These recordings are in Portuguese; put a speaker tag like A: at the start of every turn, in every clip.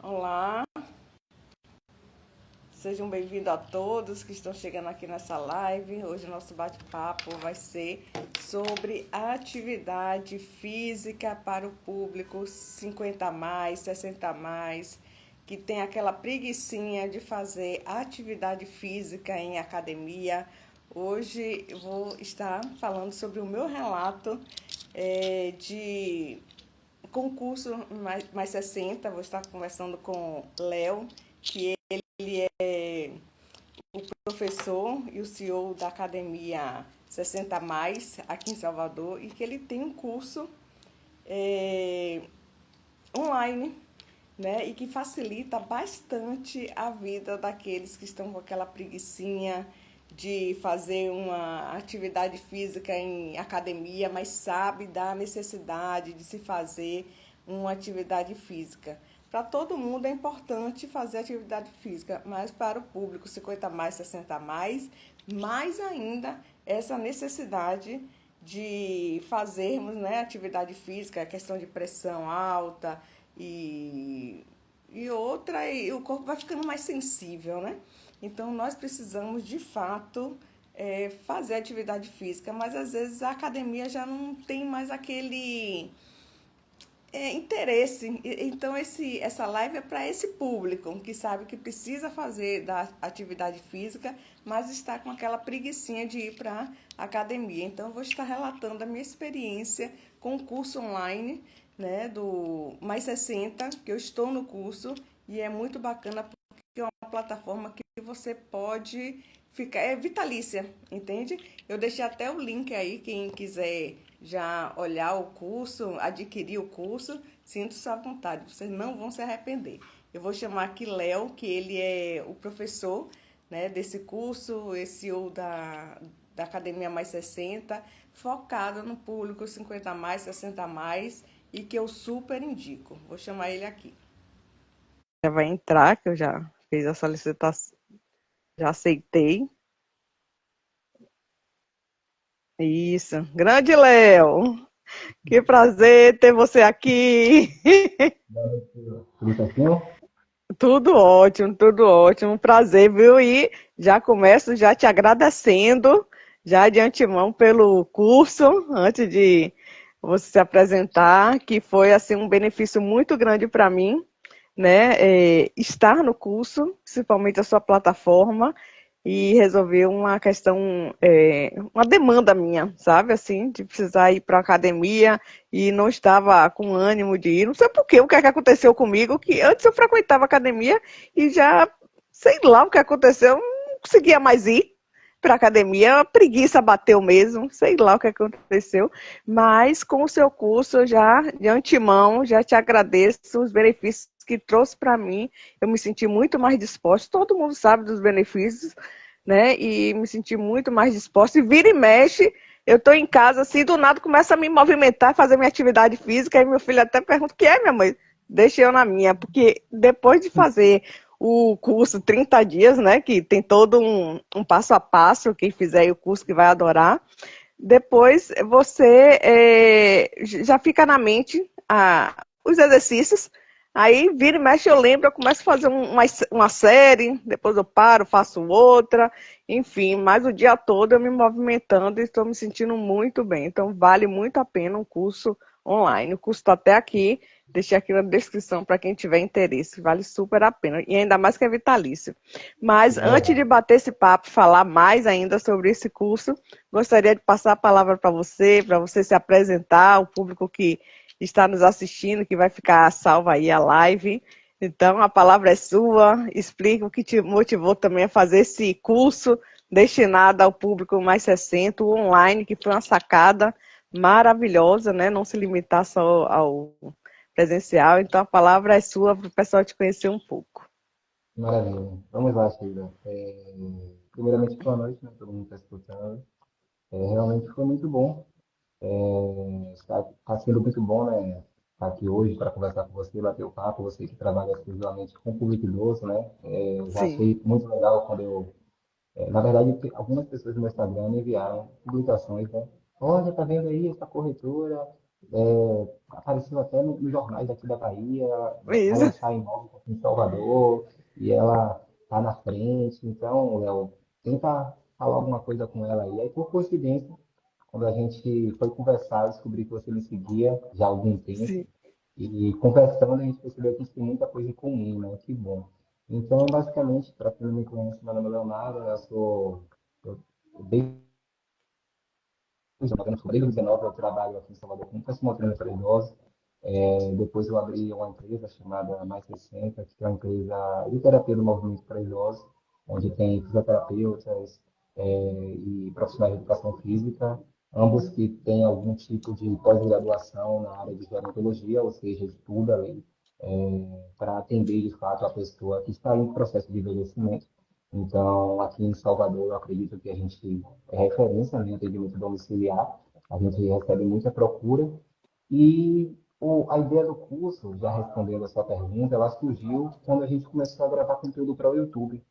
A: Olá, sejam bem-vindos a todos que estão chegando aqui nessa live. Hoje o nosso bate-papo vai ser sobre atividade física para o público 50 a mais, 60 a mais, que tem aquela preguicinha de fazer atividade física em academia. Hoje eu vou estar falando sobre o meu relato de concurso mais 60. Vou estar conversando com Léo, que é o professor e o CEO da Academia 60 Mais, aqui em Salvador, e que ele tem um curso é, online, né? E que facilita bastante a vida daqueles que estão com aquela preguicinha de fazer uma atividade física em academia, mas sabe da necessidade de se fazer uma atividade física. Para todo mundo é importante fazer atividade física, mas para o público 50 mais, 60 mais ainda essa necessidade de fazermos, né, atividade física, questão de pressão alta e outra, e o corpo vai ficando mais sensível, né? Então nós precisamos de fato fazer atividade física, mas às vezes a academia já não tem mais aquele interesse. Então, essa live é para esse público que sabe que precisa fazer da atividade física, mas está com aquela preguicinha de ir para a academia. Então, eu vou estar relatando a minha experiência com o curso online, né, do Mais 60, que eu estou no curso, e é muito bacana porque é uma plataforma que você pode ficar, é vitalícia, entende? Eu deixei até o link aí, quem quiser já olhar o curso, adquirir o curso, sinta-se à vontade, vocês não vão se arrepender. Eu vou chamar aqui Léo, que ele é o professor, né, desse curso, esse CEO da Academia Mais 60, focado no público 50 mais, 60 mais, e que eu super indico. Vou chamar ele aqui. Já vai entrar, que eu já fiz a solicitação, já aceitei. Isso, grande Léo, que prazer ter você aqui.
B: Tudo certinho?
A: Tudo ótimo, prazer, viu? E já começo já te agradecendo, já de antemão pelo curso, antes de você se apresentar, que foi assim um benefício muito grande para mim, né? Estar no curso, principalmente a sua plataforma, e resolver uma questão, uma demanda minha, sabe? Assim, de precisar ir para a academia e não estava com ânimo de ir. Não sei por quê, o que é que aconteceu comigo, que antes eu frequentava a academia e já, sei lá o que aconteceu, não conseguia mais ir para a academia, a preguiça bateu mesmo, sei lá o que aconteceu, mas com o seu curso, eu já, de antemão, já te agradeço os benefícios que trouxe para mim, eu me senti muito mais disposta, todo mundo sabe dos benefícios, né, e me senti muito mais disposta, e vira e mexe, eu estou em casa, assim, do nada começa a me movimentar, fazer minha atividade física, e meu filho até pergunta, o que é, minha mãe? Deixa eu na minha, porque depois de fazer o curso 30 dias, né, que tem todo um passo a passo, quem fizer o curso que vai adorar, depois você já fica na mente os exercícios, aí vira e mexe, eu lembro, eu começo a fazer uma série, depois eu paro, faço outra, enfim, mas o dia todo eu me movimentando e estou me sentindo muito bem. Então, vale muito a pena um curso online. O curso está até aqui, deixei aqui na descrição para quem tiver interesse, vale super a pena, e ainda mais que é vitalício. Mas antes de
B: Legal.
A: bater esse papo, falar mais ainda sobre esse curso, gostaria de passar a palavra para você se apresentar, o público que está nos assistindo, que vai ficar salva aí a live. Então, a palavra é sua, explica o que te motivou também a fazer esse curso destinado ao público mais 60, o online, que foi uma sacada maravilhosa, né? Não se limitar só ao presencial. Então, a palavra é sua para o pessoal te conhecer um pouco.
B: Maravilha. Vamos lá, Sheila. Primeiramente, boa noite, né? Todo mundo está escutando. Realmente foi muito bom. Está sendo muito bom, né? Estar aqui hoje para conversar com você, bater o papo. Você que trabalha exclusivamente com público idoso, né? Já
A: Sim.
B: achei muito legal quando na verdade, algumas pessoas no meu Instagram me enviaram publicações, né? Olha, tá vendo aí essa corretora? Apareceu até nos jornais aqui da Bahia, vai
A: Isso.
B: lançar imóvel aqui em Salvador, e ela tá na frente. Então, Léo, tenta falar alguma coisa com ela aí. Aí, por coincidência, quando a gente foi conversar, eu descobri que você me seguia já há algum tempo,
A: Sim,
B: e conversando a gente percebeu que a gente tem muita coisa em comum, né? Que bom. Então, basicamente, para quem não me conhece, meu nome é Leonardo, eu, desde em fevereiro de 2019 eu trabalho aqui em Salvador como personal trainer para idosos. Depois eu abri uma empresa chamada Mais 60, que é uma empresa de terapia do movimento para idosos, onde tem fisioterapeutas e profissionais de educação física, ambos que têm algum tipo de pós-graduação na área de gerontologia, ou seja, estuda ali para atender de fato a pessoa que está em processo de envelhecimento. Então, aqui em Salvador, eu acredito que a gente é referência em atendimento domiciliar, a gente recebe muita procura e a ideia do curso, já respondendo a sua pergunta, ela surgiu quando a gente começou a gravar conteúdo para o YouTube.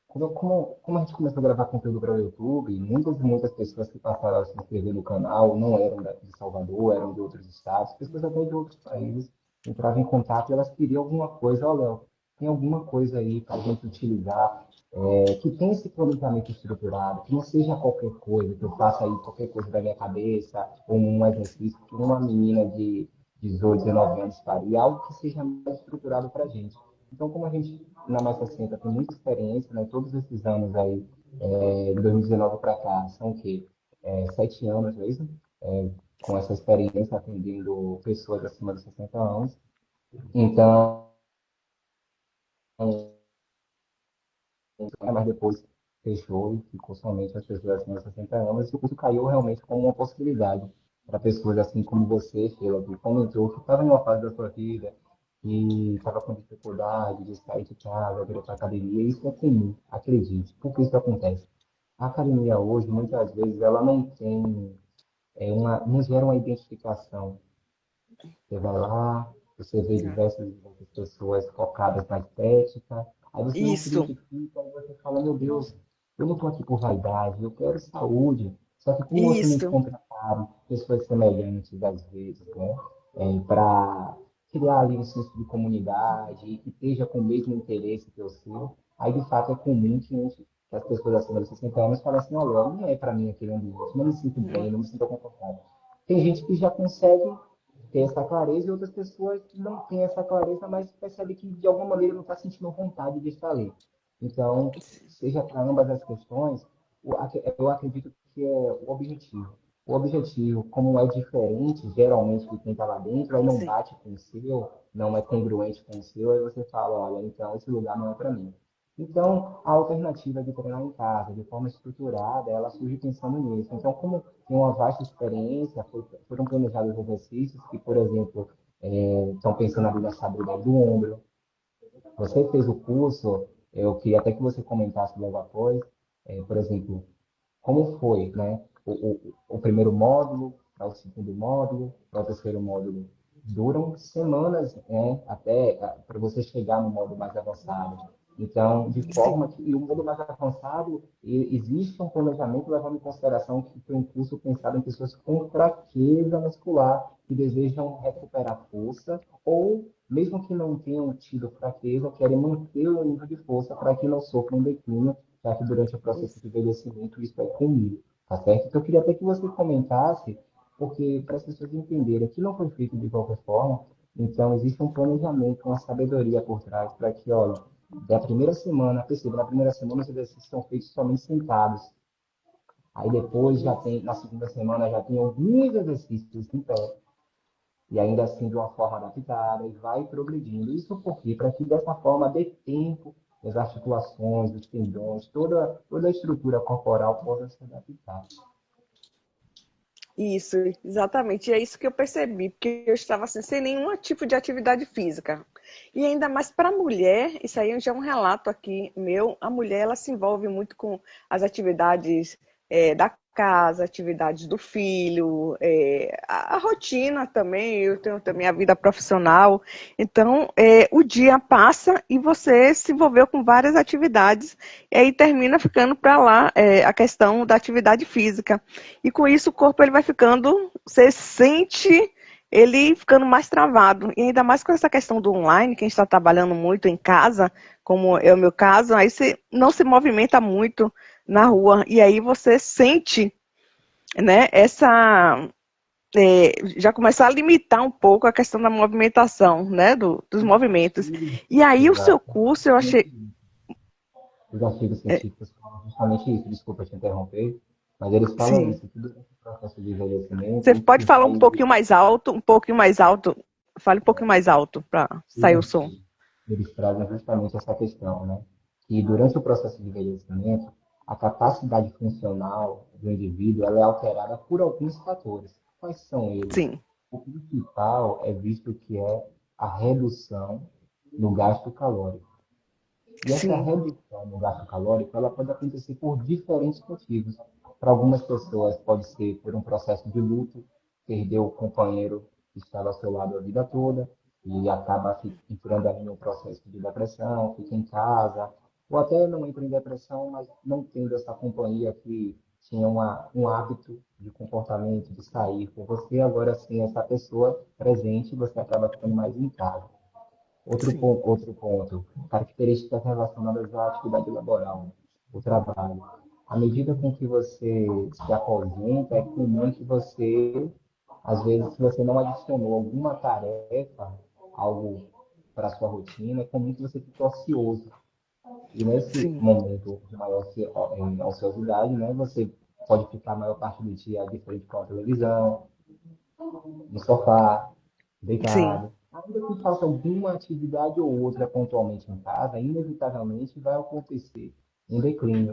B: Como a gente começou a gravar conteúdo para o YouTube, muitas e muitas pessoas que passaram a se inscrever no canal não eram de Salvador, eram de outros estados, pessoas até de outros países entravam em contato e elas queriam alguma coisa. Olha, Léo, tem alguma coisa aí para a gente utilizar, que tenha esse planejamento estruturado, que não seja qualquer coisa, que eu faça aí qualquer coisa da minha cabeça, ou um exercício que uma menina de 18, 19 anos faria, algo que seja mais estruturado para a gente. Então, como a gente na Mais 60 tem muita experiência, né? Todos esses anos aí, de 2019 para cá, são o quê? 7 anos mesmo, com essa experiência atendendo pessoas acima de 60 anos. Então, mas depois fechou e ficou somente as pessoas acima de 60 anos. E o curso caiu realmente como uma possibilidade para pessoas assim como você, Sheila, que comentou que estava em uma fase da sua vida e estava com dificuldade de sair de casa, vir para a academia. Isso é comum, acredite. Por que isso acontece? A academia hoje, muitas vezes, ela não tem não gera uma identificação. Você vai lá, você vê diversas pessoas focadas na estética, aí você não se
A: isso,
B: identifica, aí você fala, meu Deus, eu não estou aqui por vaidade, eu quero saúde. Só que como você não
A: isso.
B: encontra pessoas semelhantes, às vezes, né, para criar ali um senso de comunidade e que esteja com o mesmo interesse que o seu, aí de fato é comum que as pessoas acima de 60 anos falem assim, olha, não é para mim aquele ambiente, não me sinto bem, não me sinto confortável. Tem gente que já consegue ter essa clareza e outras pessoas que não têm essa clareza, mas percebe que de alguma maneira não está sentindo vontade de estar ali. Então, seja para ambas as questões, eu acredito que é o objetivo. O objetivo, como é diferente, geralmente, de quem está lá dentro, aí não
A: Sim.
B: bate com o seu, não é congruente com o seu, aí você fala, olha, então esse lugar não é para mim. Então, a alternativa de treinar em casa, de forma estruturada, ela surge pensando nisso. Então, como tem uma vasta experiência, foram planejados exercícios que, por exemplo, estão pensando ali na estabilidade do ombro. Você fez o curso, eu queria até que você comentasse logo após, por exemplo, como foi, né? O primeiro módulo, para o segundo módulo, para o terceiro módulo. Duram semanas, né? Até para você chegar no módulo mais avançado. Então, de
A: Sim.
B: forma que, e o módulo mais avançado, existe um planejamento levando em consideração que foi um curso pensado em pessoas com fraqueza muscular, que desejam recuperar força, ou, mesmo que não tenham tido fraqueza, querem manter o nível de força para que não sofram um declínio, já que durante o processo
A: Isso.
B: de envelhecimento isso é comum, tá certo? Então, eu queria até que você comentasse, porque para as pessoas entenderem que não foi feito de qualquer forma, então existe um planejamento, uma sabedoria por trás, para que, olha, da primeira semana, perceba, na primeira semana os exercícios são feitos somente sentados, aí depois já tem, na segunda semana já tem alguns exercícios em pé, e ainda assim de uma forma adaptada, e vai progredindo. Isso porque, para que dessa forma dê tempo as articulações, os tendões, toda a estrutura corporal possa se adaptar.
A: Isso, exatamente. E é isso que eu percebi, porque eu estava assim, sem nenhum tipo de atividade física. E ainda mais para a mulher, isso aí já é um relato aqui meu, a mulher ela se envolve muito com as atividades da casa, atividades do filho, a rotina também, eu tenho também a vida profissional. Então, o dia passa e você se envolveu com várias atividades, e aí termina ficando para lá a questão da atividade física. E com isso o corpo ele vai ficando, você sente ele ficando mais travado. E ainda mais com essa questão do online, que a gente está trabalhando muito em casa, como é o meu caso, aí você não se movimenta muito na rua. E aí você sente, né, já começar a limitar um pouco a questão da movimentação, né, dos movimentos. E aí o seu
B: Exato.
A: curso, eu achei.
B: Os artigos científicos falam justamente isso, desculpa te interromper, mas eles falam
A: Sim.
B: isso, que durante o processo de envelhecimento,
A: Você
B: isso
A: pode falar
B: vai,
A: um pouquinho mais alto, um pouquinho mais alto. Fale um pouquinho mais alto para
B: os
A: sair o som.
B: artigos, eles trazem justamente essa questão, né? Que durante o processo de envelhecimento, a capacidade funcional do indivíduo ela é alterada por alguns fatores. Quais são eles?
A: Sim,
B: O principal é visto que é a redução no gasto calórico. E essa
A: sim,
B: redução no gasto calórico, ela pode acontecer por diferentes motivos. Para algumas pessoas, pode ser por um processo de luto, perdeu o companheiro que estava ao seu lado a vida toda e acaba entrando ali em um processo de depressão, fica em casa, ou até não entra em depressão, mas não tendo essa companhia que tinha um hábito de comportamento, de sair com você, agora sem essa pessoa presente, você acaba ficando mais em casa.
A: sim,
B: Outro ponto, características relacionadas à atividade laboral, o trabalho. À medida com que você se aposenta, é comum que você, às vezes, se você não adicionou alguma tarefa, algo para a sua rotina, é comum que você fique ocioso. E nesse
A: sim,
B: momento de maior ociosidade, né, você pode ficar a maior parte do dia de frente com a televisão, no sofá,
A: sim,
B: deitado. Ainda que faça alguma atividade ou outra pontualmente em casa, inevitavelmente vai acontecer um declínio.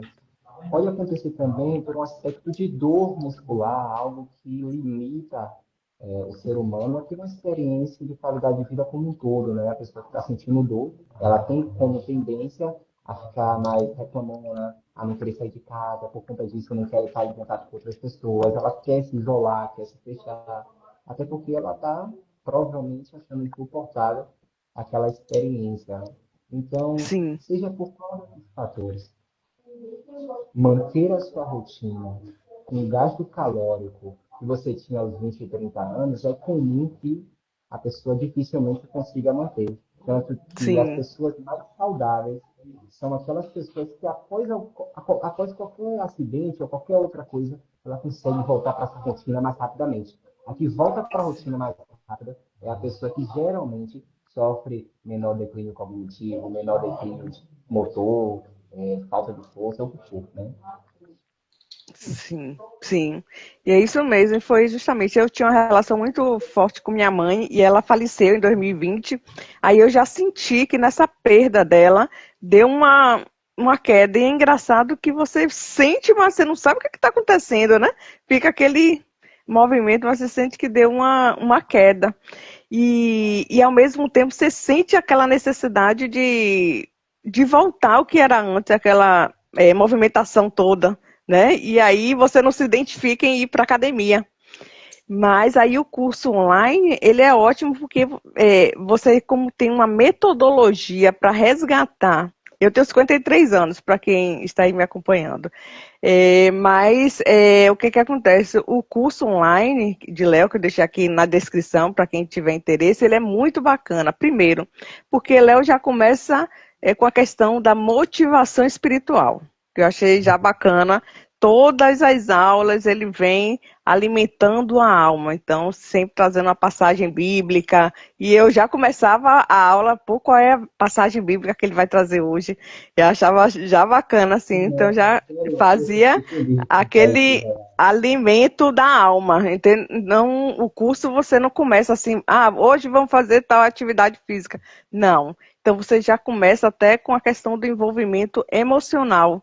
B: Pode acontecer também por um aspecto de dor muscular, algo que limita o ser humano a ter uma experiência de qualidade de vida como um todo, né? A pessoa que está sentindo dor, ela tem como tendência a ficar mais reclamona, a não querer sair de casa, por conta disso não quer estar em contato com outras pessoas, ela quer se isolar, quer se fechar, até porque ela está provavelmente achando insuportável aquela experiência, né? Então,
A: sim,
B: seja por qual desses fatores, manter a sua rotina com o gasto calórico que você tinha aos 20 e 30 anos, é comum que a pessoa dificilmente consiga manter. Tanto que as
A: sim,
B: pessoas mais saudáveis são aquelas pessoas que, após qualquer acidente ou qualquer outra coisa, ela consegue voltar para essa rotina mais rapidamente. A que volta para a rotina mais rápida é a pessoa que geralmente sofre menor declínio cognitivo, menor declínio motor, falta de força, ou o que for, né?
A: sim, sim. E é isso mesmo, e foi justamente, eu tinha uma relação muito forte com minha mãe e ela faleceu em 2020. Aí eu já senti que nessa perda dela deu uma queda. E é engraçado que você sente, mas você não sabe o que está acontecendo, né? Fica aquele movimento, mas você sente que deu uma queda. E ao mesmo tempo você sente aquela necessidade de voltar ao que era antes, aquela movimentação toda, né? E aí você não se identifica em ir para academia. Mas aí o curso online, ele é ótimo porque você, como tem uma metodologia para resgatar. Eu tenho 53 anos, para quem está aí me acompanhando. O que que acontece? O curso online de Léo, que eu deixei aqui na descrição para quem tiver interesse, ele é muito bacana. Primeiro, porque Léo já começa com a questão da motivação espiritual, que eu achei já bacana. Todas as aulas ele vem alimentando a alma, então sempre trazendo uma passagem bíblica. E eu já começava a aula por qual é a passagem bíblica que ele vai trazer hoje. Eu achava já bacana, assim, então já fazia aquele alimento da alma, entende? Não, o curso você não começa assim, hoje vamos fazer tal atividade física. Não. Então você já começa até com a questão do envolvimento emocional,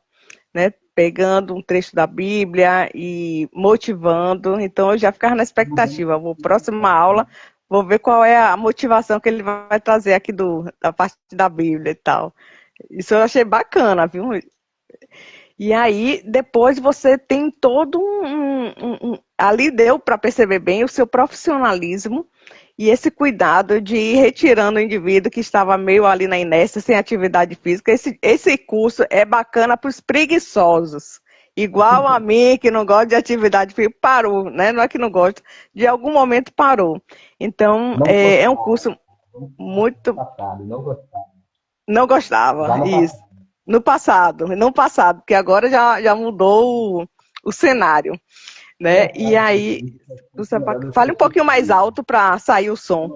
A: né? Pegando um trecho da Bíblia e motivando. Então eu já ficava na expectativa. Vou próxima aula, vou ver qual é a motivação que ele vai trazer aqui da parte da Bíblia e tal. Isso eu achei bacana, viu? E aí, depois você tem todo ali deu para perceber bem o seu profissionalismo e esse cuidado de ir retirando o indivíduo que estava meio ali na inércia, sem atividade física. Esse curso é bacana para os preguiçosos. igual a mim, que não gosta de atividade física, parou, né? Não é que não gosta, de algum momento parou. Então,
B: Não
A: é um
B: gostava,
A: curso
B: no
A: muito.
B: passado, não gostava.
A: Não
B: Já
A: gostava,
B: no
A: isso.
B: passado.
A: No passado, porque agora já mudou o cenário,
B: Tem
A: né?
B: uma
A: E
B: frase que eu
A: aí,
B: utilizo que é
A: você
B: feito melhor do que
A: fale um pouquinho mais
B: perfeito.
A: alto para sair o som.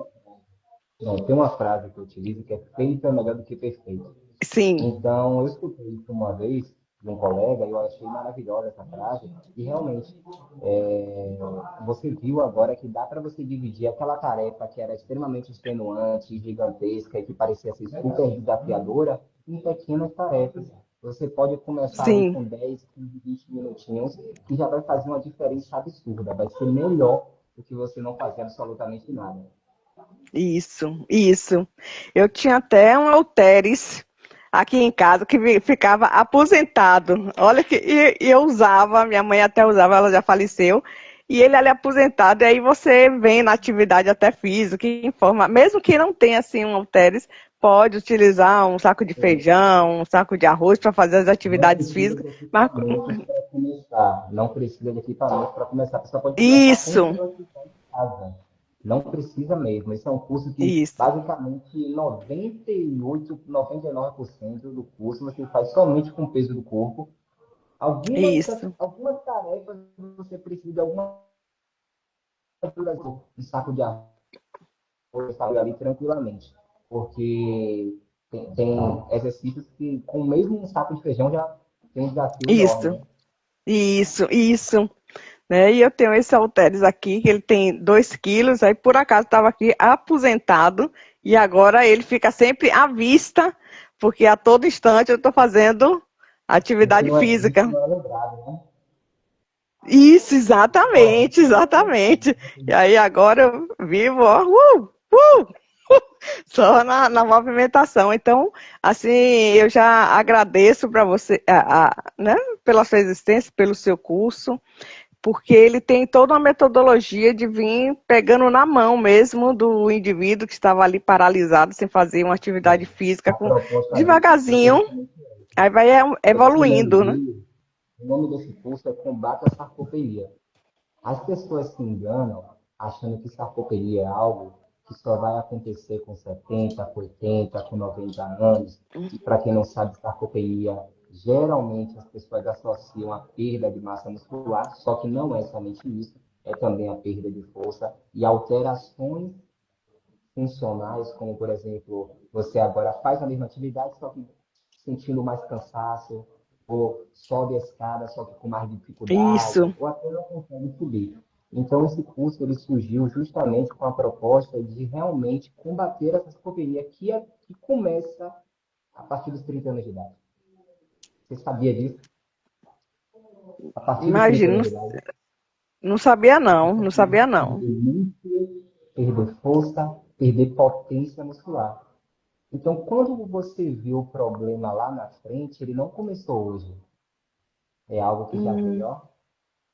B: Não, tem uma frase que eu utilizo que é feito é melhor do que perfeito.
A: Sim,
B: Então, eu escutei isso uma vez de um colega e eu achei maravilhosa essa frase. E realmente, você viu agora que dá para você dividir aquela tarefa que era extremamente extenuante, gigantesca e que parecia ser super desafiadora em pequenas tarefas. Você pode começar ali
A: sim,
B: com 10, 15, 20 minutinhos que já vai fazer uma diferença absurda. Vai ser melhor do que você não fazer absolutamente nada.
A: isso, isso. Eu tinha até um halteres aqui em casa que ficava aposentado. Olha que e eu usava, minha mãe até usava, ela já faleceu. E ele ali aposentado, e aí você vem na atividade até física, que informa, mesmo que não tenha assim um halteres, pode utilizar um saco de feijão, um saco de arroz para fazer as
B: Não
A: atividades
B: precisa
A: físicas.
B: de
A: Mas,
B: equipamentos para começar. Não precisa de equipamentos para começar. A pessoa pode começar com o que
A: isso,
B: ela tiver em casa. Não precisa mesmo. Esse é um curso que,
A: isso,
B: basicamente, 98, 99% do curso você faz somente com o peso do corpo.
A: isso,
B: Algumas tarefas você precisa de alguma ajuda, um saco de arroz, sabe, ali tranquilamente. Porque tem exercícios que, com o mesmo um saco de feijão, já tem um desafio enorme,
A: isso,
B: né?
A: isso. Né? E eu tenho esse halteres aqui, que ele tem 2 quilos, aí por acaso estava aqui aposentado, e agora ele fica sempre à vista, porque a todo instante eu estou fazendo
B: O que
A: atividade
B: não é visto
A: física.
B: não é lembrado, né?
A: Isso,
B: Não é visto
A: exatamente,
B: não é lembrado.
A: exatamente. E aí agora eu vivo, ó, só na movimentação. Então, assim, eu já agradeço para você, né, pela sua existência, pelo seu curso, porque ele tem toda uma metodologia de vir pegando na mão mesmo do indivíduo que estava ali paralisado, sem fazer uma atividade física,
B: A proposta dele é
A: devagarzinho,
B: justamente essa.
A: aí vai
B: Eu estou olhando
A: evoluindo, né?
B: ali, o nome desse curso é Combate à Sarcopenia. As pessoas se enganam achando que sarcopenia é algo que só vai acontecer com 70, com 80, com 90 anos. E para quem não sabe, sarcopenia, geralmente as pessoas associam a perda de massa muscular, só que não é somente isso, é também a perda de força e alterações funcionais, como por exemplo, você agora faz a mesma atividade, só que sentindo mais cansaço, ou sobe a escada, só que com mais dificuldade,
A: Isso,
B: ou até não consegue subir. Então, esse curso ele surgiu justamente com a proposta de realmente combater essa escopenia que começa a partir dos 30 anos de idade. Você sabia disso? A partir dos 30
A: imagina,
B: anos
A: não,
B: de idade,
A: não sabia não,
B: você
A: não
B: começa
A: sabia
B: a
A: não.
B: perder músculo, perder força, perder potência muscular. Então, quando você vê o problema lá na frente, ele não começou hoje. É algo que já vem,
A: Hum,
B: ó,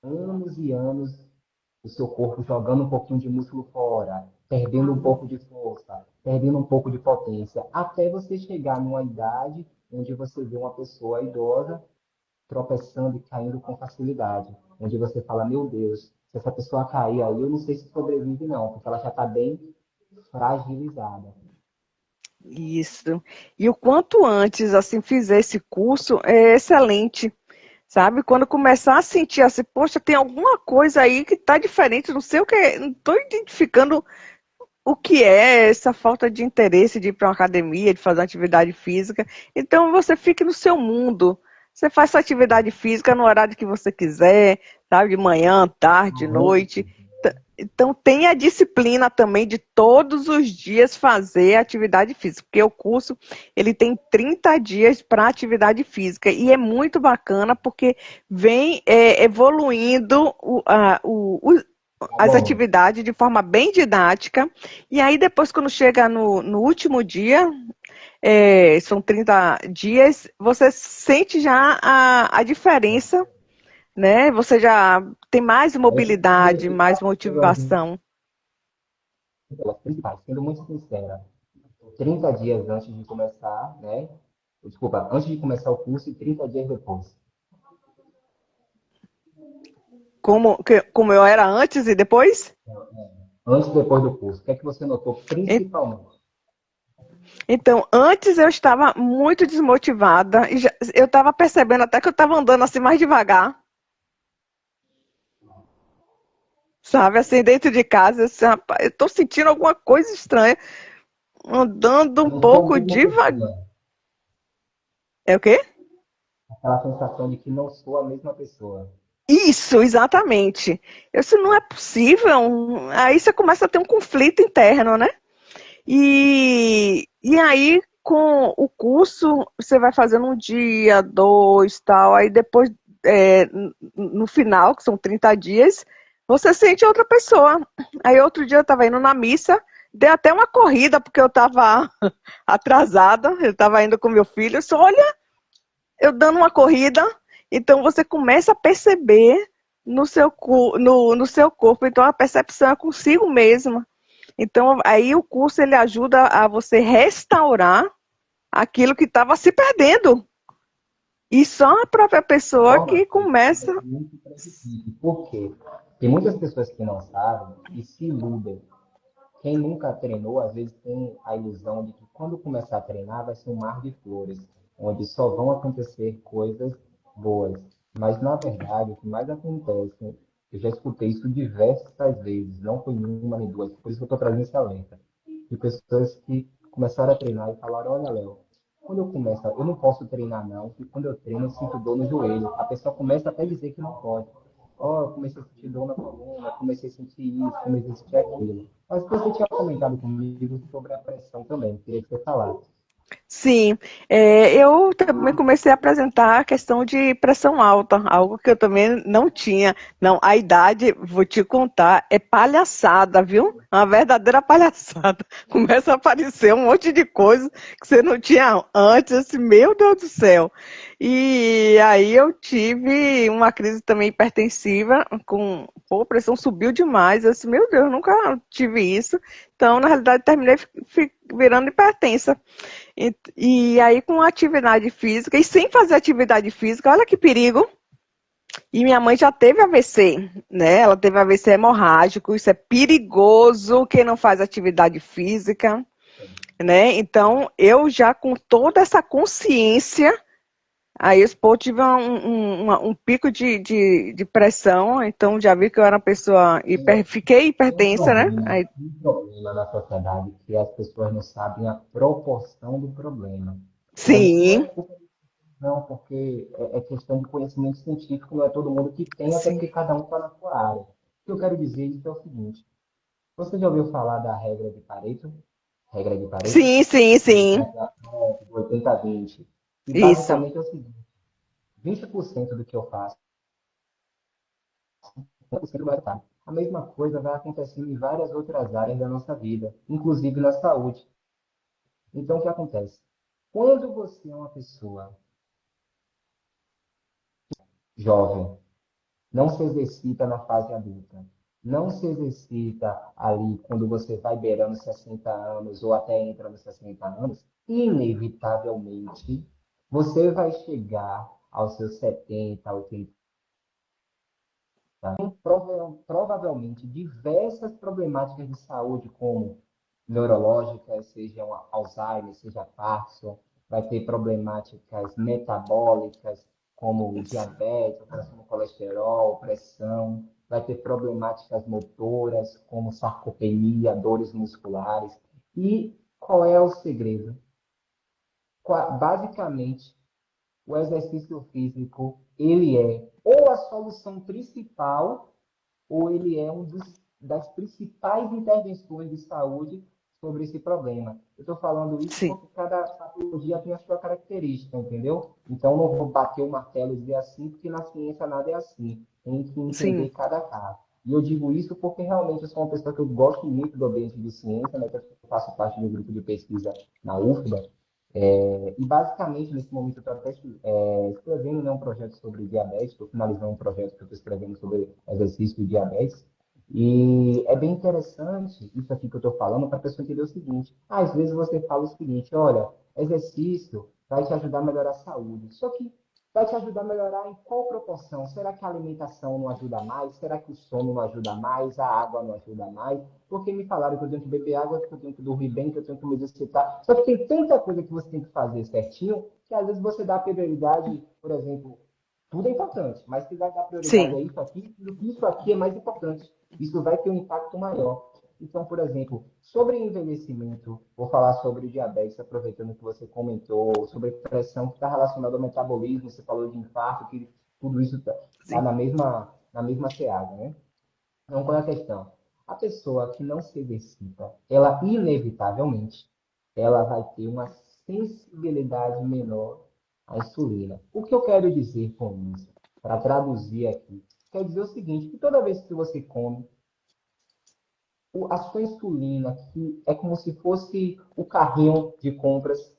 B: anos e anos, o seu corpo jogando um pouquinho de músculo fora, perdendo um pouco de força, perdendo um pouco de potência, até você chegar numa idade onde você vê uma pessoa idosa tropeçando e caindo com facilidade, onde você fala, meu Deus, se essa pessoa cair aí, eu não sei se sobrevive não, porque ela já está bem fragilizada.
A: isso. E o quanto antes, assim, fizer esse curso, é excelente, sabe? Quando começar a sentir assim, poxa, tem alguma coisa aí que está diferente, não sei o que, não estou identificando o que é essa falta de interesse de ir para uma academia, de fazer uma atividade física. Então você fique no seu mundo. Você faz sua atividade física no horário que você quiser, sabe? De manhã, tarde, noite. Então tem a disciplina também de todos os dias fazer atividade física, porque o curso ele tem 30 dias para atividade física e é muito bacana porque vem evoluindo as
B: Bom,
A: atividades de forma bem didática. E aí, depois, quando chega no último dia, são 30 dias, você sente já a diferença, né? Você já tem mais
B: esse tipo
A: mobilidade,
B: de
A: mais motivação.
B: pelas principais, sendo muito sincera, 30 dias antes de começar, né? Desculpa, antes de começar o curso e 30 dias depois.
A: como eu era antes e depois?
B: Antes e depois do curso, o que é que você notou principalmente?
A: Então, antes eu estava muito desmotivada e eu estava percebendo até que eu estava andando assim mais devagar, sabe? Assim, dentro de casa, eu disse, rapaz, eu estou sentindo alguma coisa estranha, andando um
B: Não sou a
A: pouco
B: mesma
A: devagar.
B: pessoa.
A: É o quê?
B: Aquela sensação de que não sou a mesma pessoa.
A: Isso, exatamente. Isso não é possível. Aí você começa a ter um conflito interno, né? E aí, com o curso, você vai fazendo um dia, dois, tal. Aí depois, no final, que são 30 dias, você sente outra pessoa. Aí outro dia eu estava indo na missa, dei até uma corrida, porque eu estava atrasada, eu estava indo com meu filho. Eu disse, olha, eu dando uma corrida, então você começa a perceber no seu corpo. Então a percepção é consigo mesma. Então, aí o curso ele ajuda a você restaurar aquilo que estava se perdendo. E só a própria pessoa
B: Forma
A: que
B: que
A: começa.
B: é muito prejudicial. Por quê? Tem muitas pessoas que não sabem e se iludem. Quem nunca treinou, às vezes tem a ilusão de que quando começar a treinar vai ser um mar de flores, onde só vão acontecer coisas boas. Mas, na verdade, o que mais acontece, eu já escutei isso diversas vezes, não foi uma nem duas, por isso que eu estou trazendo esse alerta, de pessoas que começaram a treinar e falaram, olha, Léo, quando eu começo, eu não posso treinar não, porque quando eu treino eu sinto dor no joelho. A pessoa começa até a dizer que não pode. Ó, eu comecei a sentir dor na coluna, comecei a sentir isso, comecei a sentir aquilo. Mas você tinha comentado comigo sobre a pressão também, queria que você falasse.
A: Sim, eu também comecei a apresentar a questão de pressão alta, algo que eu também não tinha. Não, a idade, vou te contar, é palhaçada, viu? Uma verdadeira palhaçada. Começa a aparecer um monte de coisa que você não tinha antes, assim, meu Deus do céu. E aí eu tive uma crise também hipertensiva, pô, a pressão subiu demais. Eu disse, meu Deus, nunca tive isso. Então, na realidade, terminei virando hipertensa. E aí, com atividade física, e sem fazer atividade física, olha que perigo. E minha mãe já teve AVC, né? Ela teve AVC hemorrágico, isso é perigoso quem não faz atividade física, né? Então, eu já com toda essa consciência, aí pô, tive um pico de pressão, então já vi que eu era uma pessoa fiquei hipertensa, né? Aí,
B: Um problema na sociedade que as pessoas não sabem a proporção do problema. Mas isso não é
A: sim,
B: culpa não, porque é questão de conhecimento científico, não é todo mundo que tem, até
A: sim,
B: porque cada um está na sua área. O que eu quero dizer isso é o seguinte: você já ouviu falar da regra de Pareto? Regra de Pareto?
A: sim, sim, sim,
B: Regra do 80-20. E
A: isso,
B: basicamente é o seguinte: 20% do que eu faço, 100% vai estar. A mesma coisa vai acontecendo em várias outras áreas da nossa vida, inclusive na saúde. Então, o que acontece? Quando você é uma pessoa jovem, não se exercita na fase adulta, não se exercita ali quando você vai beirando 60 anos ou até entra nos 60 anos, inevitavelmente você vai chegar aos seus 70, 80, provavelmente diversas problemáticas de saúde, como neurológicas, seja Alzheimer, seja Parkinson, vai ter problemáticas metabólicas, como diabetes, alteração no colesterol, pressão, vai ter problemáticas motoras, como sarcopenia, dores musculares. E qual é o segredo? Basicamente, o exercício físico, ele é ou a solução principal ou ele é das principais intervenções de saúde sobre esse problema. Eu estou falando isso
A: sim,
B: porque cada patologia tem a sua característica, entendeu? Então, não vou bater o martelo e dizer assim, porque na ciência nada é assim. Tem que entender
A: sim.
B: cada caso. E eu digo isso porque realmente eu sou uma pessoa que eu gosto muito do ambiente de ciência, né? Que eu faço parte do grupo de pesquisa na UFBA. E basicamente, nesse momento, eu estou até escrevendo, né, um projeto sobre diabetes, estou finalizando um projeto que eu estou escrevendo sobre exercício de diabetes. E é bem interessante isso aqui que eu estou falando para a pessoa entender o seguinte: às vezes você fala o seguinte, olha, exercício vai te ajudar a melhorar a saúde. Só que Vai te ajudar a melhorar em qual proporção? Será que a alimentação não ajuda mais? Será que o sono não ajuda mais? A água não ajuda mais? Porque me falaram que eu tenho que beber água, que eu tenho que dormir bem, que eu tenho que me exercitar. Só que tem tanta coisa que você tem que fazer certinho, que às vezes você dá prioridade, por exemplo, tudo é importante, mas você vai dar prioridade a
A: Sim,
B: isso aqui é mais importante. Isso vai ter um impacto maior. Então, por exemplo, sobre envelhecimento, vou falar sobre diabetes, aproveitando que você comentou, sobre pressão que está relacionada ao metabolismo, você falou de infarto, que tudo isso está
A: sim,
B: na mesma seara, né? Então, qual é a questão? A pessoa que não se exercita, ela inevitavelmente, ela vai ter uma sensibilidade menor à insulina. O que eu quero dizer com isso? Para traduzir aqui, quer dizer o seguinte, que toda vez que você come, a sua insulina, que é como se fosse o carrinho de compras,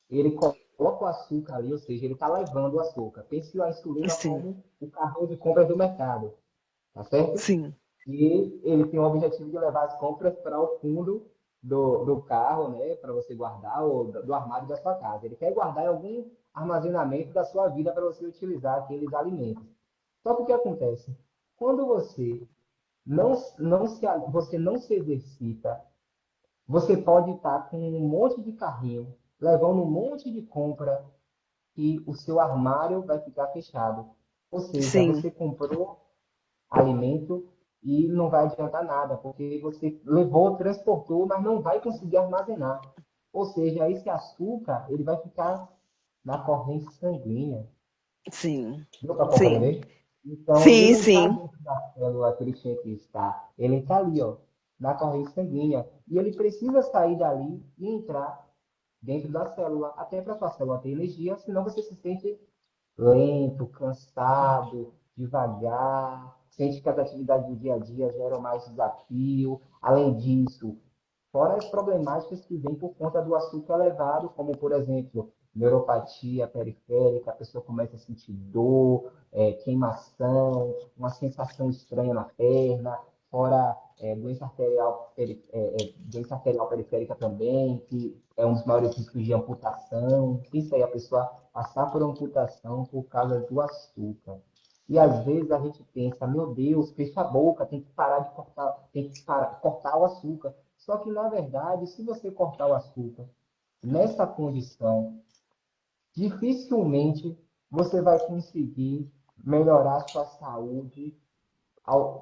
B: ele coloca o açúcar ali, ou seja, ele está levando o açúcar. Pense a insulina
A: sim,
B: como o carrinho de compras do mercado, tá certo?
A: sim,
B: E ele tem o objetivo de levar as compras para o fundo do carro, né, para você guardar, ou do armário da sua casa. Ele quer guardar em algum armazenamento da sua vida para você utilizar aqueles alimentos. Só que o que acontece? Quando você não se exercita, você pode estar com um monte de carrinho, levando um monte de compra e o seu armário vai ficar fechado. Ou seja,
A: sim,
B: você comprou alimento e não vai adiantar nada, porque você levou, transportou, mas não vai conseguir armazenar. Ou seja, esse açúcar ele vai ficar na corrente sanguínea.
A: sim,
B: Deu para
A: sim,
B: compreender? Então, ele
A: sim,
B: não está
A: sim,
B: dentro da célula que ele tinha que estar. Ele está ali, ó, na corrente sanguínea. E ele precisa sair dali e entrar dentro da célula, até para sua célula ter energia, senão você se sente lento, cansado, devagar, sente que as atividades do dia a dia geram mais desafio. Além disso, fora as problemáticas que vêm por conta do açúcar elevado, como, por exemplo, neuropatia periférica, a pessoa começa a sentir dor, queimação, uma sensação estranha na perna, fora doença arterial periférica também, que é um dos maiores riscos de amputação. Isso aí, a pessoa passar por amputação por causa do açúcar. E às vezes a gente pensa, meu Deus, fecha a boca, tem que parar de cortar, tem que parar, cortar o açúcar. Só que, na verdade, se você cortar o açúcar nessa condição, dificilmente você vai conseguir melhorar a sua saúde,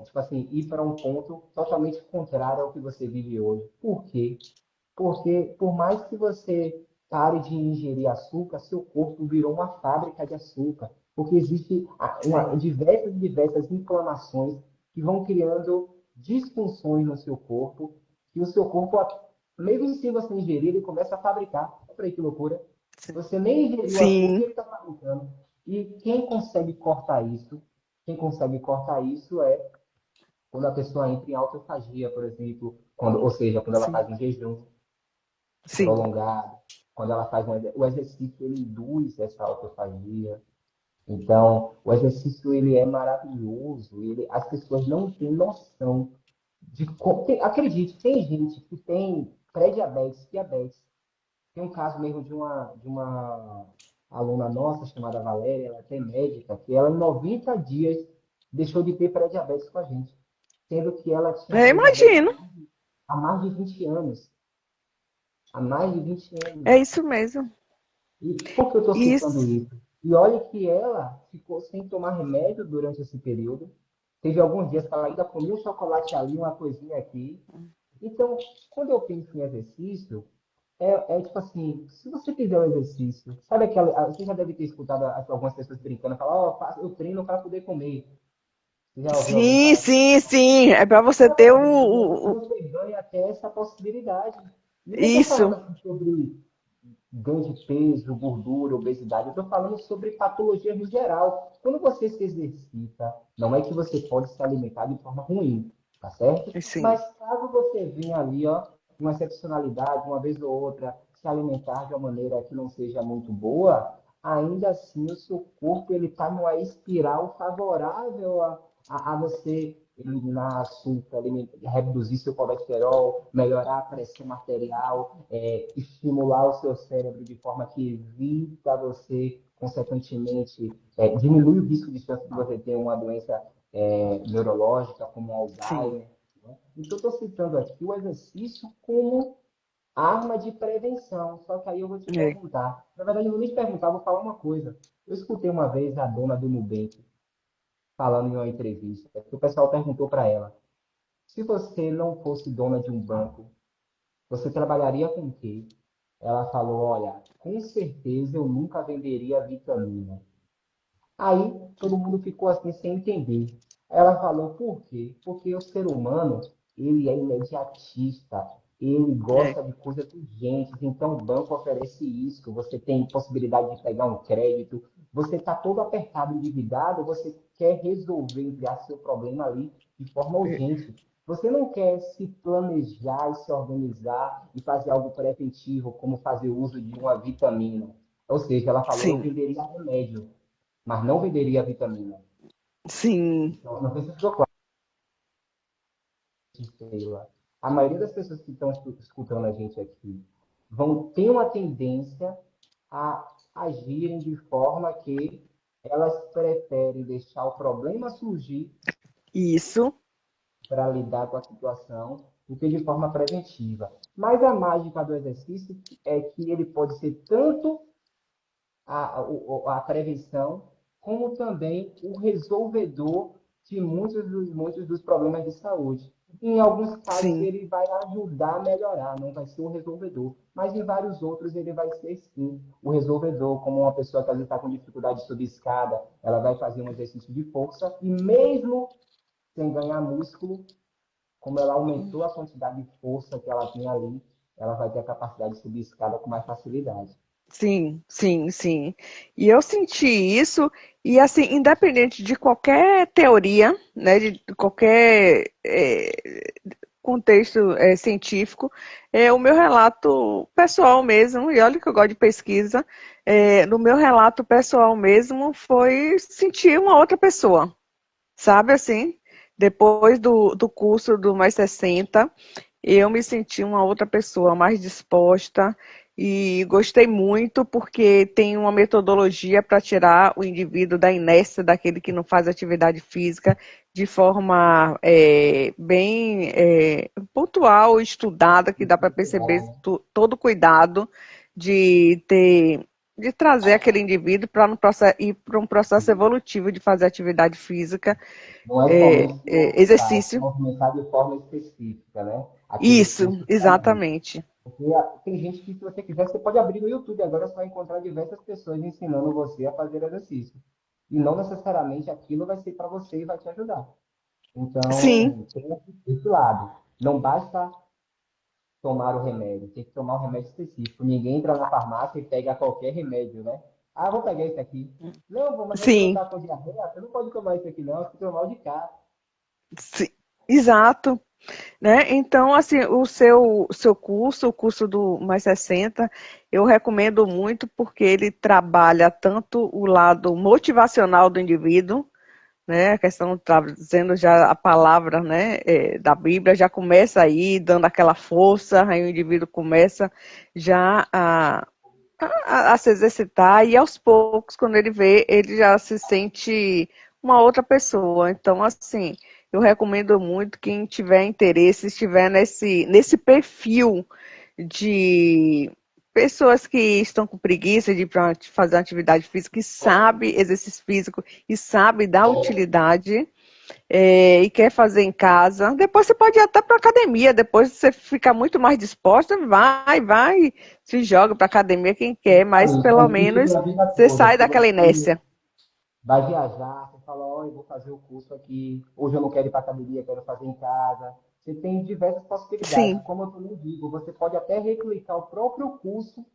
B: tipo assim, ir para um ponto totalmente contrário ao que você vive hoje. Por quê? Porque por mais que você pare de ingerir açúcar, seu corpo virou uma fábrica de açúcar. Porque existe
A: sim,
B: diversas inflamações que vão criando disfunções no seu corpo, que o seu corpo, mesmo sem você ingerir, ele começa a fabricar. Olha aí que loucura.
A: sim,
B: Você nem ingeriu açúcar e
A: sim,
B: ele está fabricando. E quem consegue cortar isso é quando a pessoa entra em autofagia, por exemplo, ou seja, quando ela
A: sim,
B: faz um jejum
A: sim,
B: prolongado, quando ela faz o exercício, ele induz essa autofagia. Então, o exercício ele é maravilhoso, as pessoas não têm noção de como. Acredite, tem gente que tem pré-diabetes, diabetes. Tem um caso mesmo de uma aluna nossa chamada Valéria, ela é até médica, que ela em 90 dias deixou de ter pré-diabetes com a gente, sendo que ela tinha
A: eu
B: pré-diabetes
A: imagino,
B: há mais de 20 anos. Há mais de 20
A: é
B: anos.
A: isso mesmo,
B: E por que eu estou citando
A: isso,
B: isso? E olha que ela ficou sem tomar remédio durante esse período. Teve alguns dias que ela ainda comia um chocolate ali, uma coisinha aqui. Então, quando eu penso em exercício, é tipo assim, se você fizer um exercício, sabe aquela. Você já deve ter escutado algumas pessoas brincando, falar, ó, eu treino para poder comer. Você já ouviu alguém
A: sim,
B: falar assim?
A: sim, sim, é para você
B: Na
A: ter
B: verdade,
A: o
B: você ganha até essa possibilidade. E eu não estou falando
A: isso,
B: aqui sobre ganho de peso, gordura, obesidade. Eu estou falando sobre patologias no geral. Quando você se exercita, não é que você pode se alimentar de forma ruim, tá certo?
A: sim,
B: Mas caso você venha ali, ó, uma excepcionalidade, uma vez ou outra, se alimentar de uma maneira que não seja muito boa, ainda assim o seu corpo ele está numa espiral favorável a você eliminar açúcar, reduzir seu colesterol, melhorar a pressão arterial, estimular o seu cérebro de forma que evita você, consequentemente, diminui o risco de chance de você ter uma doença neurológica, como
A: sim,
B: Alzheimer. Né? Então, estou citando aqui o exercício como arma de prevenção. Só que aí eu vou te
A: é,
B: perguntar. Na verdade, eu não vou nem te perguntar, eu vou falar uma coisa. Eu escutei uma vez a dona do Nubank falando em uma entrevista, que o pessoal perguntou para ela: se você não fosse dona de um banco, você trabalharia com o quê? Ela falou: olha, com certeza eu nunca venderia vitamina. Aí todo mundo ficou assim sem entender. Ela falou, por quê? Porque o ser humano, ele é imediatista, ele
A: é,
B: gosta de coisas urgentes, então o banco oferece isso, você tem possibilidade de pegar um crédito, você está todo apertado, endividado, você quer resolver, enviar seu problema ali de forma
A: é,
B: urgente. Você não quer se planejar e se organizar e fazer algo preventivo, como fazer uso de uma vitamina. Ou seja, ela falou, eu
A: sim,
B: venderia remédio, mas não venderia a vitamina.
A: sim,
B: Então, não sei se ficou claro, Sheila. A maioria das pessoas que estão escutando a gente aqui vão ter uma tendência a agirem de forma que elas preferem deixar o problema surgir
A: isso,
B: para lidar com a situação do que de forma preventiva. Mas a mágica do exercício é que ele pode ser tanto a prevenção, como também o resolvedor de muitos dos problemas de saúde. Em alguns casos,
A: sim,
B: ele vai ajudar a melhorar, não vai ser o resolvedor. Mas em vários outros, ele vai ser sim o resolvedor, como uma pessoa que às vezes está com dificuldade de subir escada, ela vai fazer um exercício de força e mesmo sem ganhar músculo, como ela aumentou a quantidade de força que ela tem ali, ela vai ter a capacidade de subir escada com mais facilidade.
A: sim, sim, sim. E eu senti isso, e assim, independente de qualquer teoria, né, de qualquer contexto científico, o meu relato pessoal mesmo, e olha que eu gosto de pesquisa, no meu relato pessoal mesmo foi sentir uma outra pessoa, sabe assim? Depois do curso do Mais 60, eu me senti uma outra pessoa mais disposta e gostei muito porque tem uma metodologia para tirar o indivíduo da inércia daquele que não faz atividade física de forma bem pontual, estudada, que dá para
B: Muito
A: perceber
B: bom, né?
A: todo o cuidado de ter de trazer aquele indivíduo para ir para um processo evolutivo de fazer atividade física,
B: Não é somente se movimentar, se
A: exercício.
B: movimentar de forma específica, né? Aquele
A: Isso,
B: curso para isso.
A: exatamente.
B: Porque tem gente que, se você quiser, você pode abrir no YouTube, agora você vai encontrar diversas pessoas ensinando você a fazer exercício. E não necessariamente aquilo vai ser para você e vai te ajudar.
A: Sim,
B: Então, tem esse lado. Não basta tomar o remédio, tem que tomar um remédio específico. Ninguém entra na farmácia e pega qualquer remédio, né? Ah, vou pegar esse aqui. Não, mas você não
A: sim,
B: está com diarreia, você não pode tomar isso aqui, não, você tem que tomar o de cá.
A: sim, exato, né? Então, assim, o seu curso, o curso do Mais 60, eu recomendo muito porque ele trabalha tanto o lado motivacional do indivíduo, né? A questão trazendo já a palavra, né, da Bíblia, já começa aí dando aquela força, aí o indivíduo começa já a se exercitar e aos poucos, quando ele vê, ele já se sente uma outra pessoa. Então, assim, eu recomendo muito quem tiver interesse, estiver nesse perfil de pessoas que estão com preguiça de fazer atividade física, e sabe exercício físico e sabe da utilidade, e quer fazer em casa, depois você pode ir até para academia, depois você fica muito mais disposta, vai, se joga para academia quem quer, mas
B: Justamente,
A: pelo
B: faz sentido
A: menos
B: a vida
A: você
B: toda.
A: sai
B: Se
A: daquela
B: você
A: inércia.
B: vai viajar, você fala, ó, eu vou fazer o curso aqui, hoje eu não quero ir para academia, quero fazer em casa. Você tem diversas possibilidades.
A: Sim,
B: Como eu também digo, você pode até replicar o próprio curso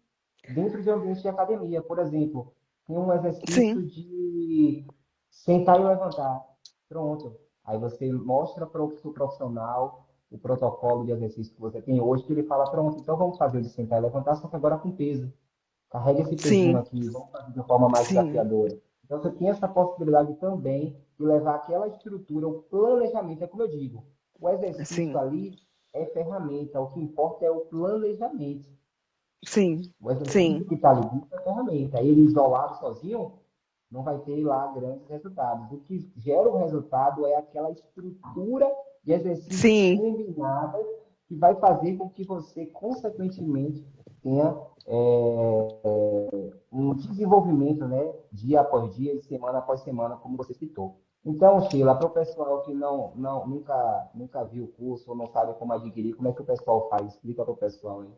B: dentro de um ambiente de academia. Por exemplo, tem um
A: sim,
B: exercício de sentar e levantar. Pronto. Aí você mostra para o seu profissional o protocolo de exercício que você tem hoje, que ele fala, pronto, então vamos fazer o de sentar e levantar, só que agora com peso. Carrega esse pezinho
A: sim,
B: aqui, vamos fazer de forma mais
A: sim,
B: desafiadora. Então, você tem essa possibilidade também de levar aquela estrutura, o planejamento, é como eu digo, o exercício
A: Sim,
B: ali é ferramenta, o que importa é o planejamento.
A: sim,
B: O exercício
A: sim,
B: que está ali dentro é ferramenta. Ele isolado, sozinho, não vai ter lá grandes resultados. O que gera o resultado é aquela estrutura de exercícios
A: sim,
B: combinadas que vai fazer com que você, consequentemente, tenha um desenvolvimento, né, dia após dia e semana após semana, como você citou. Então, Sheila, para o pessoal que nunca viu o curso ou não sabe como adquirir, como é que o pessoal faz? Explica para o pessoal aí.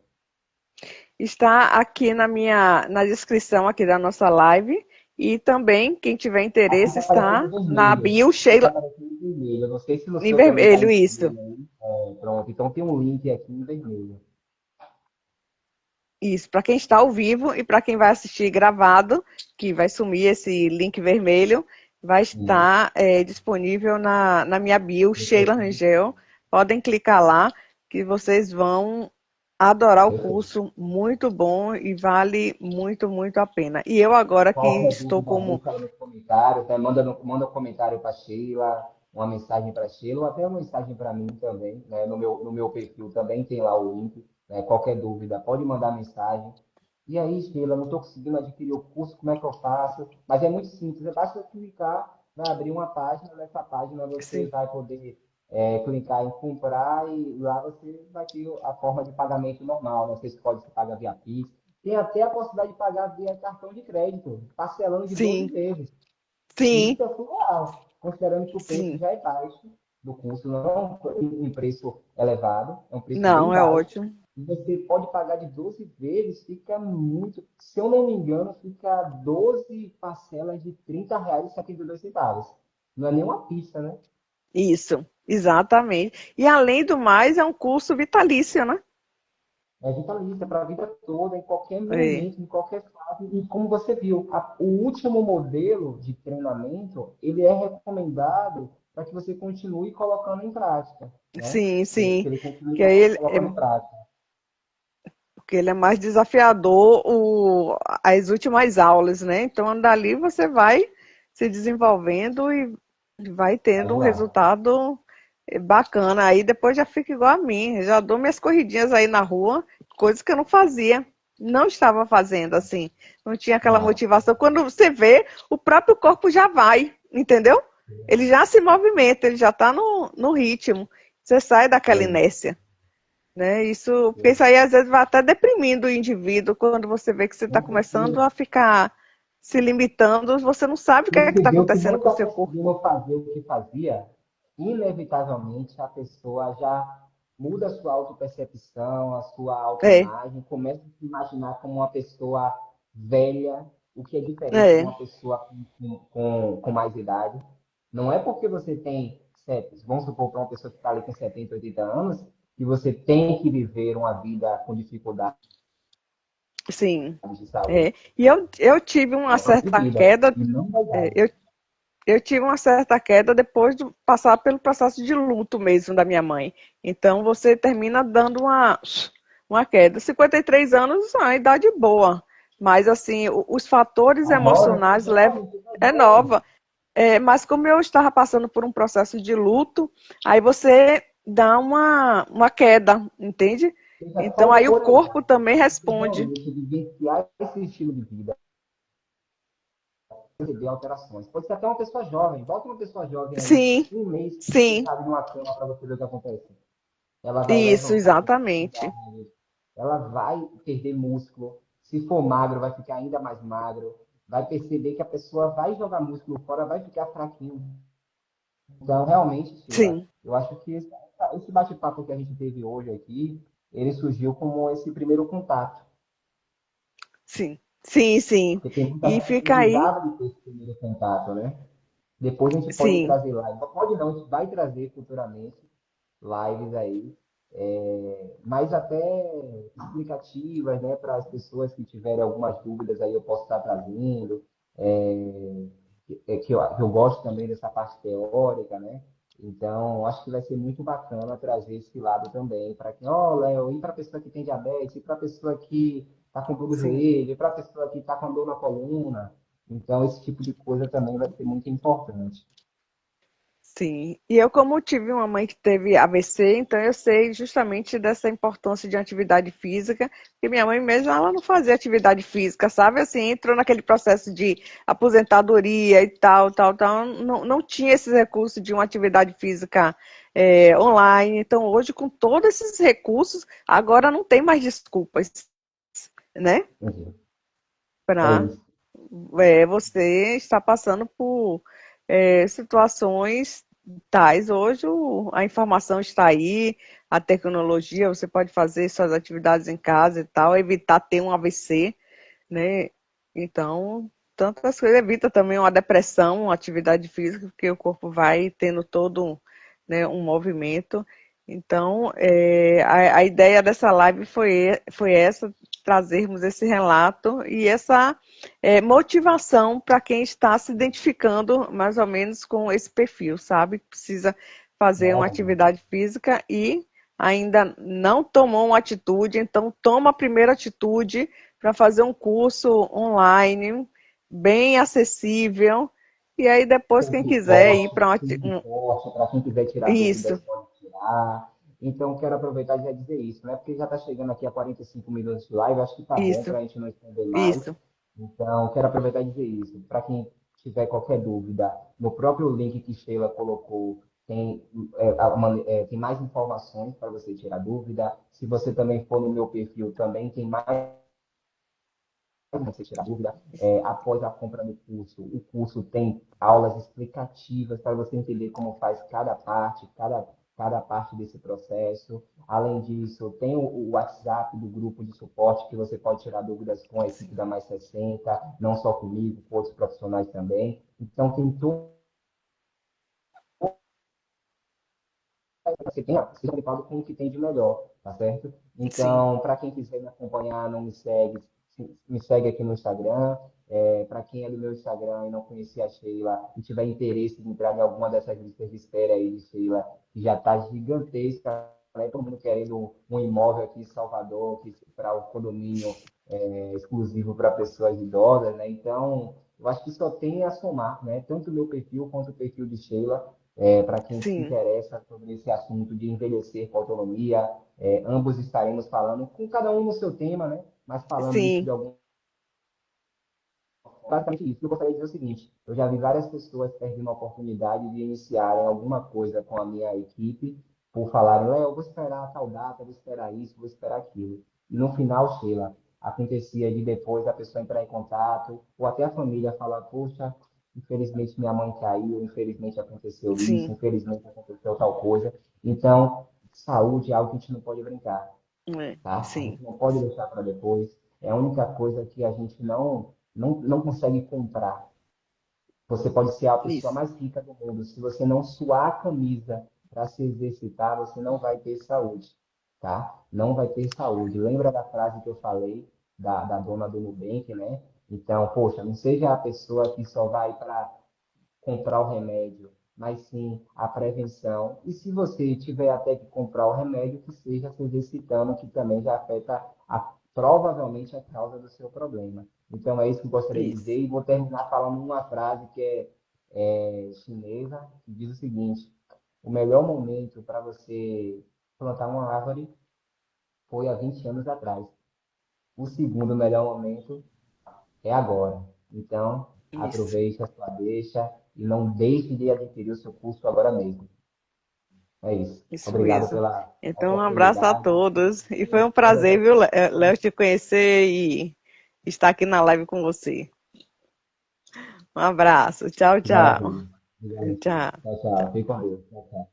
A: está aqui na descrição aqui da nossa live. E também, quem tiver
B: Aqui
A: interesse,
B: está aparecendo
A: está
B: em
A: na
B: vermelho.
A: bio
B: Aqui está
A: Sheila
B: aparecendo em vermelho. Eu não sei se no
A: em
B: seu também está
A: vermelho,
B: em
A: isso.
B: vermelho aí. É, pronto, então tem um link aqui em vermelho.
A: Isso, para quem está ao vivo e para quem vai assistir gravado, que vai sumir esse link vermelho, vai
B: Isso.
A: estar disponível na minha bio, Sheila Rangel. Podem clicar lá, que vocês vão adorar o
B: Perfeito.
A: curso, muito bom e vale muito, muito a pena. E eu agora que
B: Qualquer
A: estou
B: dúvida,
A: como.
B: deixa nos comentários, né? Manda um comentário para Sheila, uma mensagem para Sheila, ou até uma mensagem para mim também, né? No meu perfil também tem lá o link, né? Qualquer dúvida, pode mandar mensagem. E aí, Sheila, não estou conseguindo adquirir o curso, como é que eu faço? Mas é muito simples, basta clicar, vai abrir uma página, nessa página você
A: Sim,
B: vai poder clicar em comprar e lá você vai ter a forma de pagamento normal, né? Você escolhe se paga via Pix, tem até a possibilidade de pagar via cartão de crédito, parcelando de 12
A: sim,
B: vezes. E
A: sim,
B: isso é surreal, considerando que o preço
A: sim.
B: já é baixo do curso, não é um preço elevado, é um preço bem
A: Não, é
B: baixo.
A: ótimo.
B: E você pode pagar de 12 vezes, fica muito. Se eu não me engano, fica 12 parcelas de R$ 30 e 72 centavos. Não é nem uma pizza, né?
A: Isso, exatamente. E além do mais, é um curso vitalício, né?
B: É vitalícia para a vida toda, em qualquer
A: É,
B: momento, em qualquer fase. E como você viu, o último modelo de treinamento, ele é recomendado para que você continue colocando em prática, né?
A: sim,
B: Que
A: sim.
B: ele continue
A: Que aí ele,
B: colocando em prática.
A: porque ele é mais desafiador as últimas aulas, né? Então, dali você vai se desenvolvendo e vai tendo um
B: Exato.
A: resultado bacana. Aí depois já fica igual a mim, já dou minhas corridinhas aí na rua, coisas que eu não fazia, não estava fazendo assim, não tinha aquela
B: Pronto.
A: motivação. Quando você vê, o próprio corpo já vai, entendeu? Ele já se movimenta, ele já está no ritmo. Você sai daquela
B: É,
A: inércia. Né? Isso, porque
B: é.
A: isso aí às vezes vai até deprimindo o indivíduo quando você vê que você está
B: Com
A: começando
B: certeza.
A: a ficar se limitando, você não sabe o que é que
B: Você
A: está
B: viu que
A: acontecendo
B: não
A: com o
B: está
A: seu corpo.
B: conseguindo fazer o que fazia, inevitavelmente a pessoa já muda a sua autopercepção, a sua
A: É,
B: autoimagem, começa a se imaginar como uma pessoa velha, o que é diferente de
A: é,
B: uma pessoa com mais idade. Não é porque você tem, vamos supor, para uma pessoa que está ali com 70, 80 anos, que você tem que viver uma vida com dificuldades
A: sim.
B: de saúde.
A: É. E eu tive
B: É
A: uma
B: um plano de
A: certa
B: vida.
A: queda,
B: E não vai
A: é,
B: dar.
A: eu tive uma certa queda depois de passar pelo processo de luto mesmo da minha mãe. Então você termina dando uma queda. 53 anos, é uma idade boa. Mas assim, os fatores
B: A jovem,
A: emocionais levam.
B: jovem, fica
A: É
B: jovem.
A: nova. É, mas como eu estava passando por um processo de luto, aí você dá uma queda, entende?
B: Seja
A: Então
B: qual
A: aí o
B: for a
A: corpo
B: idade,
A: também
B: você
A: responde.
B: realmente vivenciar esse estilo de vida, perceber alterações. Pode ser até uma pessoa jovem, bota uma pessoa jovem aí,
A: Sim,
B: um mês,
A: sim,
B: deitado numa cama para você ver o que acontece. Ela vai
A: isso,
B: levantar com
A: exatamente.
B: facilidade, ela vai perder músculo. Se for magro, vai ficar ainda mais magro. Vai perceber que a pessoa vai jogar músculo fora, vai ficar fraquinho. Então, realmente, Sheila,
A: Sim,
B: eu acho que esse bate-papo que a gente teve hoje aqui, ele surgiu como esse primeiro contato.
A: sim, sim, sim.
B: Porque tem muita
A: E
B: gente que
A: fica aí,
B: precisava de ter esse primeiro contato, né? Depois a gente pode
A: sim,
B: trazer live. Pode não, a gente vai trazer futuramente lives aí, mas até explicativas, né, para as pessoas que tiverem algumas dúvidas aí eu posso estar trazendo. É, que eu gosto também dessa parte teórica, né? Então, acho que vai ser muito bacana trazer esse lado também, para que, ó, Léo, e para a pessoa que tem diabetes, e para a pessoa que está com dor no
A: sim,
B: joelho, e para a pessoa que está com dor na coluna. Então, esse tipo de coisa também vai ser muito importante.
A: Sim, e eu como tive uma mãe que teve AVC, então eu sei justamente dessa importância de atividade física, porque minha mãe mesmo, ela não fazia atividade física, sabe? Assim, entrou naquele processo de aposentadoria e tal, tal, tal, não tinha esses recursos de uma atividade física online, então hoje com todos esses recursos, agora não tem mais desculpas, né?
B: Uhum. É
A: Para
B: isso.
A: você estar passando por situações tais. Hoje a informação está aí, a tecnologia, você pode fazer suas atividades em casa e tal, evitar ter um AVC, né? Então, tantas coisas, evita também uma depressão, uma atividade física, porque o corpo vai tendo todo, né, um movimento. Então, a ideia dessa live foi essa, trazermos esse relato e essa motivação para quem está se identificando mais ou menos com esse perfil, sabe? Precisa fazer uma
B: Maravilha.
A: atividade física e ainda não tomou uma atitude, então toma a primeira atitude para fazer um curso online bem acessível. E aí depois quem quiser ir para
B: Filme de corte, para quem quiser tirar dúvidas,
A: isso,
B: pode tirar. Então, quero aproveitar e já dizer isso, né? Porque já está chegando aqui a 45 minutos de live, acho que está bom
A: isso,
B: para a gente não estender mais.
A: isso,
B: Então, quero aproveitar e dizer isso. Para quem tiver qualquer dúvida, no próprio link que Sheila colocou, tem, tem mais informações para você tirar dúvida. Se você também for no meu perfil, também tem mais você tirar dúvida. Após a compra do curso, o curso tem aulas explicativas para você entender como faz cada parte desse processo. Além disso, tem o WhatsApp do grupo de suporte que você pode tirar dúvidas com a equipe da Mais 60, não só comigo, com outros profissionais também. Então, tem todo você tem se preocupado com o que tem de melhor, tá certo?
A: sim,
B: Então, para quem quiser me acompanhar, não me segue, me segue aqui no Instagram. Para quem é do meu Instagram e não conhecia a Sheila e tiver interesse em entrar em alguma dessas listas de espera aí de Sheila, que já está gigantesca, né? Todo mundo querendo um imóvel aqui em Salvador, para o condomínio exclusivo para pessoas idosas, né? Então, eu acho que só tem a somar, né? Tanto o meu perfil quanto o perfil de Sheila para quem se
A: sim,
B: interessa sobre esse assunto de envelhecer com autonomia. Ambos estaremos falando, com cada um no seu tema, né? Mas falando disso
A: sim,
B: de algum. Basicamente isso. Eu gostaria de dizer o seguinte: eu já vi várias pessoas perdendo a oportunidade de iniciarem alguma coisa com a minha equipe por falarem, eu vou esperar tal data, vou esperar isso, vou esperar aquilo. E no final, Sheila, acontecia de depois a pessoa entrar em contato, ou até a família falar, poxa, infelizmente minha mãe caiu, infelizmente aconteceu isso,
A: sim,
B: infelizmente aconteceu tal coisa. Então, saúde é algo que a gente não pode brincar, tá? A
A: sim,
B: gente não pode deixar para depois. É a única coisa que a gente não consegue comprar. Você pode ser a pessoa
A: isso,
B: mais rica do mundo. Se você não suar a camisa para se exercitar, você não vai ter saúde, tá? Não vai ter saúde. Lembra da frase que eu falei da dona do Nubank, né? Então, poxa, não seja a pessoa que só vai para comprar o remédio, mas sim a prevenção. E se você tiver até que comprar o remédio, que seja se exercitando, que também já afeta provavelmente a causa do seu problema. Então é isso que eu gostaria de
A: isso,
B: dizer e vou terminar falando uma frase que é chinesa, que diz o seguinte: o melhor momento para você plantar uma árvore foi há 20 anos atrás. O segundo melhor momento é agora. Então,
A: isso.
B: aproveite a sua deixa e não deixe de adquirir o seu curso agora mesmo. É isso.
A: Isso
B: Obrigado
A: mesmo.
B: pela
A: Então, um abraço a
B: oportunidade.
A: todos. E foi um
B: Todas
A: prazer,
B: essas
A: viu,
B: pessoas.
A: Léo, te conhecer e estar aqui na live com você. Um abraço. Tchau, tchau.
B: Maravilha. Obrigado, Sheila.
A: Tchau.
B: Tchau, tchau.
A: Tchau.
B: Fique com Deus. Tchau, tchau.